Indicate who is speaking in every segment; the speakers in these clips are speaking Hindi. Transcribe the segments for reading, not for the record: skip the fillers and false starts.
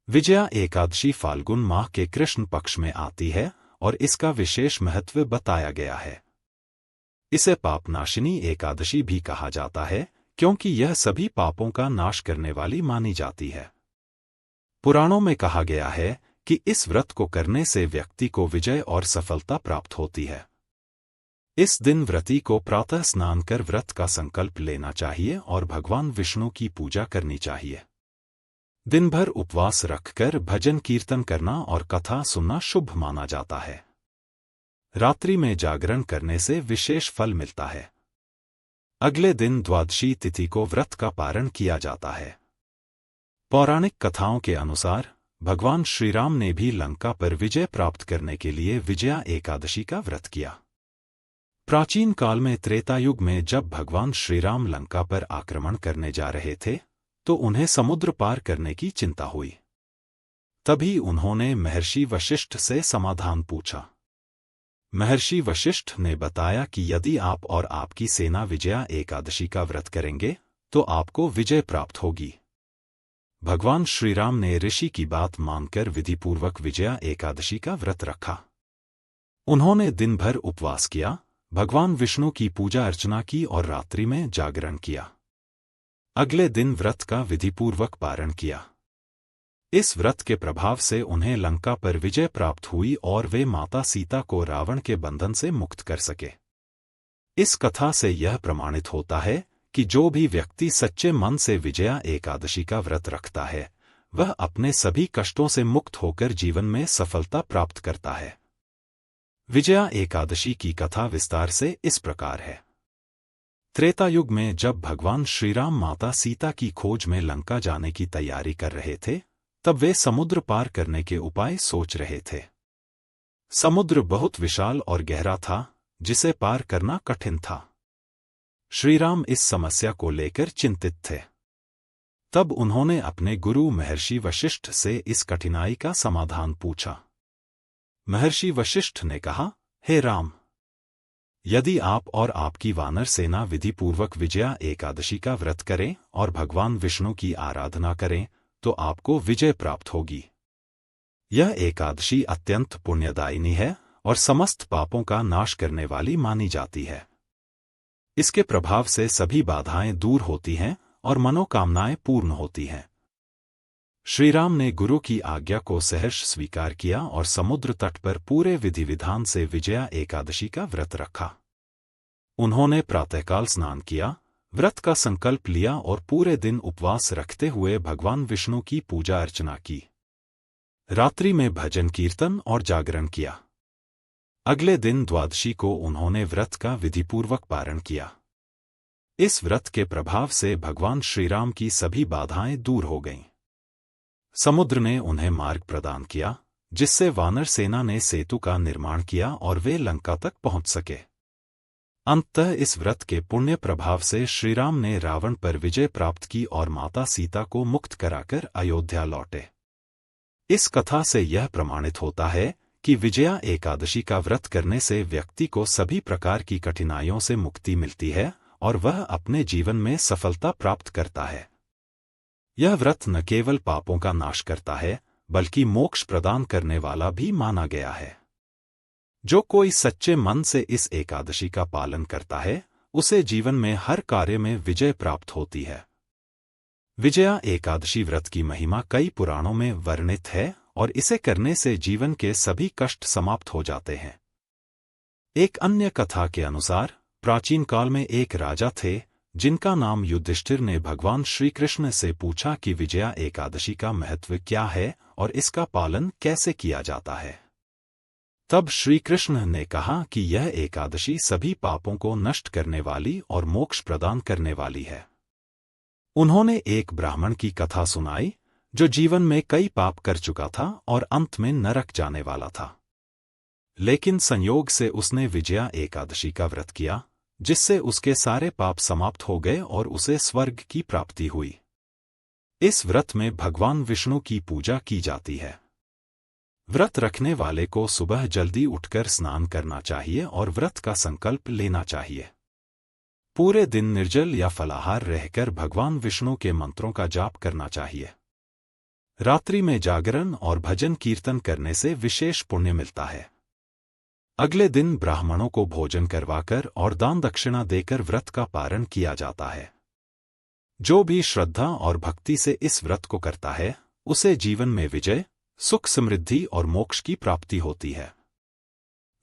Speaker 1: विजया एकादशी फाल्गुन माह के कृष्ण पक्ष में आती है और इसका विशेष महत्व बताया गया है। इसे पापनाशिनी एकादशी भी कहा जाता है क्योंकि यह सभी पापों का नाश करने वाली मानी जाती है। पुराणों में कहा गया है कि इस व्रत को करने से व्यक्ति को विजय और सफलता प्राप्त होती है। इस दिन व्रती को प्रातः स्नान कर व्रत का संकल्प लेना चाहिए और भगवान विष्णु की पूजा करनी चाहिए। दिन भर उपवास रखकर भजन कीर्तन करना और कथा सुनना शुभ माना जाता है। रात्रि में जागरण करने से विशेष फल मिलता है। अगले दिन द्वादशी तिथि को व्रत का पारण किया जाता है। पौराणिक कथाओं के अनुसार भगवान श्रीराम ने भी लंका पर विजय प्राप्त करने के लिए विजया एकादशी का व्रत किया। प्राचीन काल में त्रेता युग में जब भगवान श्रीराम लंका पर आक्रमण करने जा रहे थे तो उन्हें समुद्र पार करने की चिंता हुई। तभी उन्होंने महर्षि वशिष्ठ से समाधान पूछा। महर्षि वशिष्ठ ने बताया कि यदि आप और आपकी सेना विजया एकादशी का व्रत करेंगे तो आपको विजय प्राप्त होगी। भगवान श्रीराम ने ऋषि की बात मानकर विधिपूर्वक विजया एकादशी का व्रत रखा। उन्होंने दिन भर उपवास किया, भगवान विष्णु की पूजा अर्चना की और रात्रि में जागरण किया। अगले दिन व्रत का विधिपूर्वक पारण किया। इस व्रत के प्रभाव से उन्हें लंका पर विजय प्राप्त हुई और वे माता सीता को रावण के बंधन से मुक्त कर सके। इस कथा से यह प्रमाणित होता है कि जो भी व्यक्ति सच्चे मन से विजया एकादशी का व्रत रखता है वह अपने सभी कष्टों से मुक्त होकर जीवन में सफलता प्राप्त करता है। विजया एकादशी की कथा विस्तार से इस प्रकार है। त्रेता युग में जब भगवान श्रीराम माता सीता की खोज में लंका जाने की तैयारी कर रहे थे तब वे समुद्र पार करने के उपाय सोच रहे थे। समुद्र बहुत विशाल और गहरा था जिसे पार करना कठिन था। श्रीराम इस समस्या को लेकर चिंतित थे। तब उन्होंने अपने गुरु महर्षि वशिष्ठ से इस कठिनाई का समाधान पूछा। महर्षि वशिष्ठ ने कहा, हे राम, यदि आप और आपकी वानर सेना विधिपूर्वक विजया एकादशी का व्रत करें और भगवान विष्णु की आराधना करें तो आपको विजय प्राप्त होगी। यह एकादशी अत्यंत पुण्यदायिनी है और समस्त पापों का नाश करने वाली मानी जाती है। इसके प्रभाव से सभी बाधाएं दूर होती हैं और मनोकामनाएं पूर्ण होती हैं। श्रीराम ने गुरु की आज्ञा को सहर्ष स्वीकार किया और समुद्र तट पर पूरे विधि विधान से विजया एकादशी का व्रत रखा। उन्होंने प्रातःकाल स्नान किया, व्रत का संकल्प लिया और पूरे दिन उपवास रखते हुए भगवान विष्णु की पूजा अर्चना की। रात्रि में भजन कीर्तन और जागरण किया। अगले दिन द्वादशी को उन्होंने व्रत का विधिपूर्वक पारण किया। इस व्रत के प्रभाव से भगवान श्रीराम की सभी बाधाएं दूर हो गईं। समुद्र ने उन्हें मार्ग प्रदान किया जिससे वानर सेना ने सेतु का निर्माण किया और वे लंका तक पहुंच सके। अंततः इस व्रत के पुण्य प्रभाव से श्रीराम ने रावण पर विजय प्राप्त की और माता सीता को मुक्त कराकर अयोध्या लौटे। इस कथा से यह प्रमाणित होता है कि विजया एकादशी का व्रत करने से व्यक्ति को सभी प्रकार की कठिनाइयों से मुक्ति मिलती है और वह अपने जीवन में सफलता प्राप्त करता है। यह व्रत न केवल पापों का नाश करता है बल्कि मोक्ष प्रदान करने वाला भी माना गया है। जो कोई सच्चे मन से इस एकादशी का पालन करता है उसे जीवन में हर कार्य में विजय प्राप्त होती है। विजया एकादशी व्रत की महिमा कई पुराणों में वर्णित है और इसे करने से जीवन के सभी कष्ट समाप्त हो जाते हैं। एक अन्य कथा के अनुसार प्राचीन काल में एक राजा थे जिनका नाम युधिष्ठिर ने भगवान श्री कृष्ण से पूछा कि विजया एकादशी का महत्व क्या है और इसका पालन कैसे किया जाता है। तब श्री कृष्ण ने कहा कि यह एकादशी सभी पापों को नष्ट करने वाली और मोक्ष प्रदान करने वाली है। उन्होंने एक ब्राह्मण की कथा सुनाई जो जीवन में कई पाप कर चुका था और अंत में नरक जाने वाला था, लेकिन संयोग से उसने विजया एकादशी का व्रत किया जिससे उसके सारे पाप समाप्त हो गए और उसे स्वर्ग की प्राप्ति हुई। इस व्रत में भगवान विष्णु की पूजा की जाती है। व्रत रखने वाले को सुबह जल्दी उठकर स्नान करना चाहिए और व्रत का संकल्प लेना चाहिए। पूरे दिन निर्जल या फलाहार रहकर भगवान विष्णु के मंत्रों का जाप करना चाहिए। रात्रि में जागरण और भजन कीर्तन करने से विशेष पुण्य मिलता है। अगले दिन ब्राह्मणों को भोजन करवाकर और दान दक्षिणा देकर व्रत का पारण किया जाता है। जो भी श्रद्धा और भक्ति से इस व्रत को करता है, उसे जीवन में विजय, सुख, समृद्धि और मोक्ष की प्राप्ति होती है।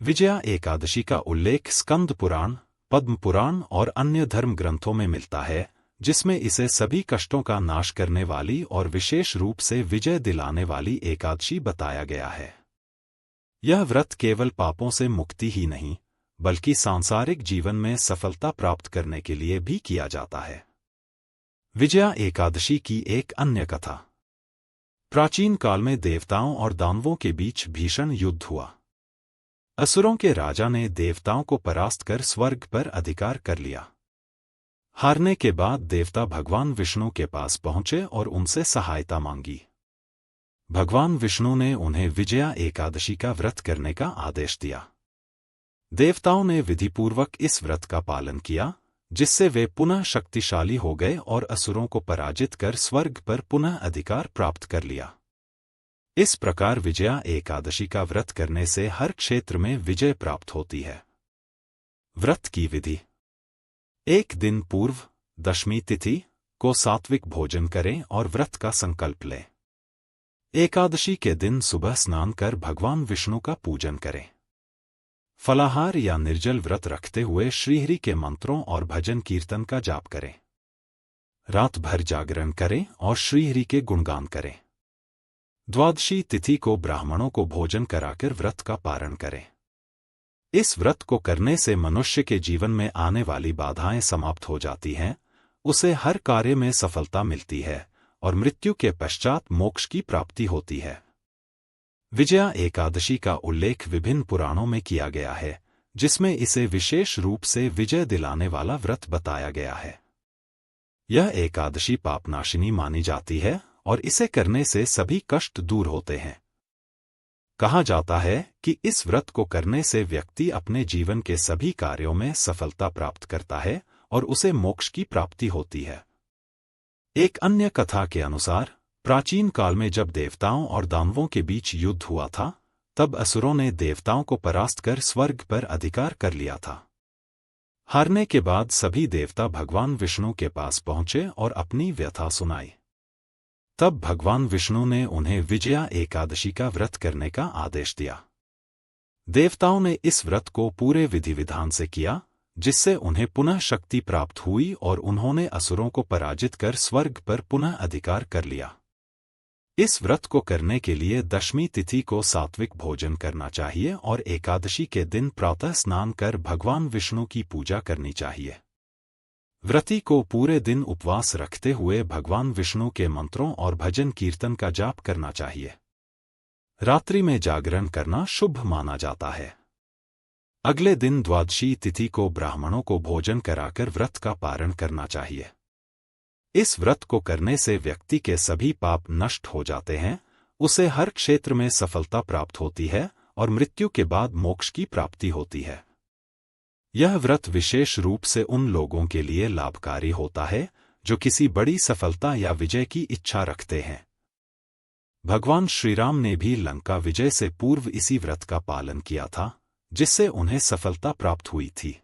Speaker 1: विजया एकादशी का उल्लेख स्कंद पुराण, पद्म पुराण और अन्य धर्म ग्रंथों में मिलता है, जिसमें इसे सभी कष्टों का नाश करने वाली और विशेष रूप से विजय दिलाने वाली एकादशी बताया गया है। यह व्रत केवल पापों से मुक्ति ही नहीं, बल्कि सांसारिक जीवन में सफलता प्राप्त करने के लिए भी किया जाता है। विजया एकादशी की एक अन्य कथा। प्राचीन काल में देवताओं और दानवों के बीच भीषण युद्ध हुआ। असुरों के राजा ने देवताओं को परास्त कर स्वर्ग पर अधिकार कर लिया। हारने के बाद देवता भगवान विष्णु के पास पहुंचे और उनसे सहायता मांगी। भगवान विष्णु ने उन्हें विजया एकादशी का व्रत करने का आदेश दिया। देवताओं ने विधिपूर्वक इस व्रत का पालन किया, जिससे वे पुनः शक्तिशाली हो गए और असुरों को पराजित कर स्वर्ग पर पुनः अधिकार प्राप्त कर लिया। इस प्रकार विजया एकादशी का व्रत करने से हर क्षेत्र में विजय प्राप्त होती है। व्रत की विधि। एक दिन पूर्व, दशमी तिथि को सात्विक भोजन करें और व्रत का संकल्प लें। एकादशी के दिन सुबह स्नान कर भगवान विष्णु का पूजन करें। फलाहार या निर्जल व्रत रखते हुए श्रीहरि के मंत्रों और भजन कीर्तन का जाप करें। रात भर जागरण करें और श्रीहरि के गुणगान करें। द्वादशी तिथि को ब्राह्मणों को भोजन कराकर व्रत का पारण करें। इस व्रत को करने से मनुष्य के जीवन में आने वाली बाधाएं समाप्त हो जाती हैं, उसे हर कार्य में सफलता मिलती है और मृत्यु के पश्चात मोक्ष की प्राप्ति होती है। विजया एकादशी का उल्लेख विभिन्न पुराणों में किया गया है, जिसमें इसे विशेष रूप से विजय दिलाने वाला व्रत बताया गया है। यह एकादशी पापनाशिनी मानी जाती है और इसे करने से सभी कष्ट दूर होते हैं। कहा जाता है कि इस व्रत को करने से व्यक्ति अपने जीवन के सभी कार्यों में सफलता प्राप्त करता है और उसे मोक्ष की प्राप्ति होती है। एक अन्य कथा के अनुसार, प्राचीन काल में जब देवताओं और दानवों के बीच युद्ध हुआ था, तब असुरों ने देवताओं को परास्त कर स्वर्ग पर अधिकार कर लिया था। हारने के बाद सभी देवता भगवान विष्णु के पास पहुंचे और अपनी व्यथा सुनाई। तब भगवान विष्णु ने उन्हें विजया एकादशी का व्रत करने का आदेश दिया। देवताओं ने इस व्रत को पूरे विधि विधान से किया, जिससे उन्हें पुनः शक्ति प्राप्त हुई और उन्होंने असुरों को पराजित कर स्वर्ग पर पुनः अधिकार कर लिया। इस व्रत को करने के लिए दशमी तिथि को सात्विक भोजन करना चाहिए और एकादशी के दिन प्रातः स्नान कर भगवान विष्णु की पूजा करनी चाहिए। व्रती को पूरे दिन उपवास रखते हुए भगवान विष्णु के मंत्रों और भजन कीर्तन का जाप करना चाहिए। रात्रि में जागरण करना शुभ माना जाता है। अगले दिन द्वादशी तिथि को ब्राह्मणों को भोजन कराकर व्रत का पारण करना चाहिए। इस व्रत को करने से व्यक्ति के सभी पाप नष्ट हो जाते हैं, उसे हर क्षेत्र में सफलता प्राप्त होती है और मृत्यु के बाद मोक्ष की प्राप्ति होती है। यह व्रत विशेष रूप से उन लोगों के लिए लाभकारी होता है जो किसी बड़ी सफलता या विजय की इच्छा रखते हैं। भगवान श्रीराम ने भी लंका विजय से पूर्व इसी व्रत का पालन किया था, जिससे उन्हें सफलता प्राप्त हुई थी।